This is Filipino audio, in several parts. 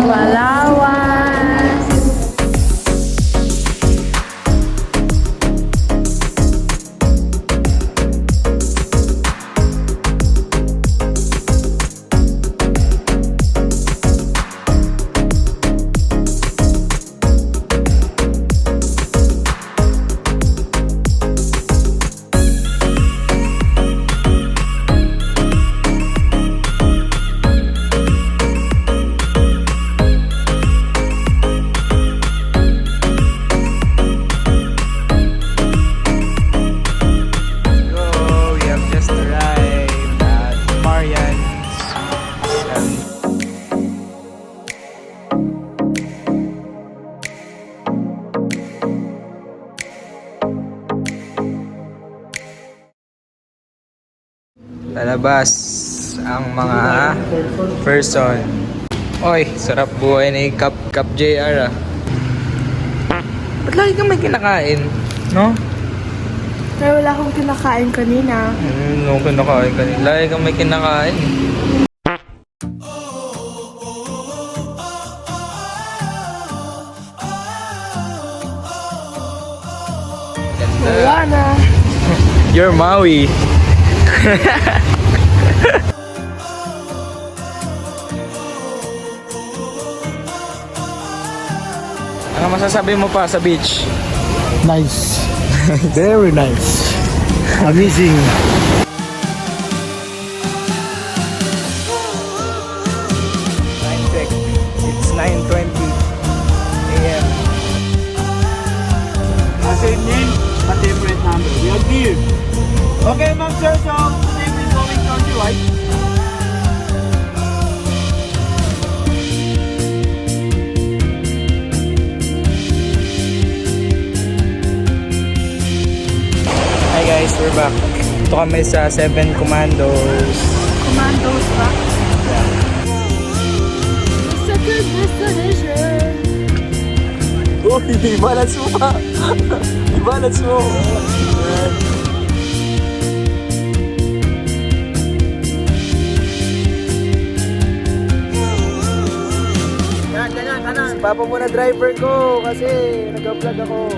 Palawan. Lalabas ang mga person. Oy, sarap buhay ni Cap JR ah. Ba't lagi kang may kinakain? No? Pero wala akong kinakain kanina. No, kinakain kanina. Lagi kang may kinakain. Ganda. Wala na. You're Maui. Ano masasabi mo pa sa beach? Nice. Very nice. Amazing. Time check. It's 9:20 AM. Same name, but different number. We agree. Okay, ma'am, sir. So, today we're going country, right? Hi guys, we're back. Ito kami sa 7 Commandos. Commandos ba? Second destination. Uy, balance mo pa. Balance mo. Kanan. Papa muna driver ko kasi nag-vlog ako.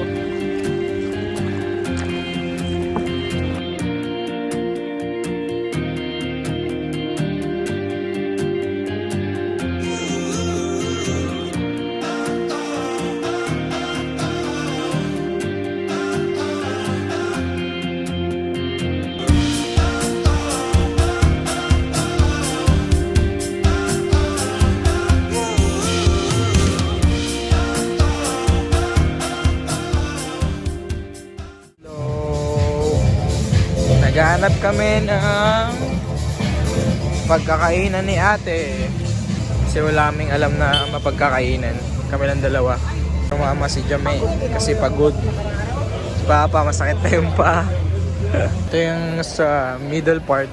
Naghahanap kami ng pagkakainan ni ate kasi wala kaming alam na mapagkakainan. Kami lang dalawa. Sumama si Jame kasi pagod. Si Papa masakit na yung paa. Ito yung sa middle part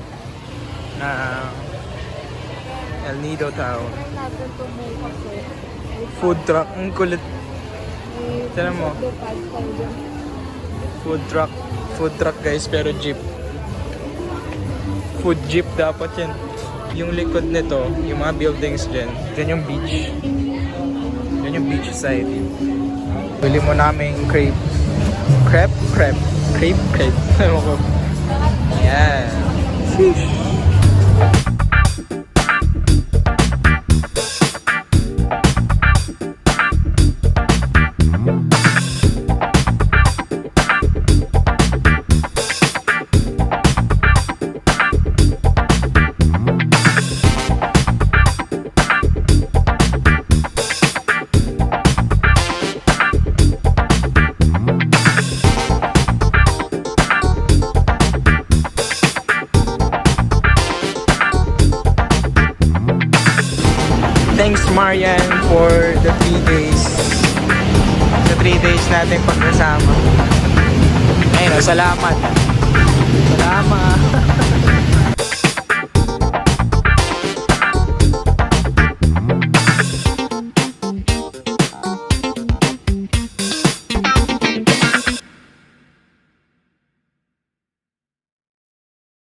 na El Nido Town. Food truck. Ang kulit. Tignan mo. Food truck guys, pero jeep. Food jeep dapat yan. Yung likod nito, yung mga buildings dyan, dyan yung beach. Dyan yung beach side. Bili mo namin crepe. Crepe. Ewan ko. Yan. Sheesh. Thanks Marian for the 3 days. Sa 3 days natin pagkasama. Ayun, salamat. Salamat.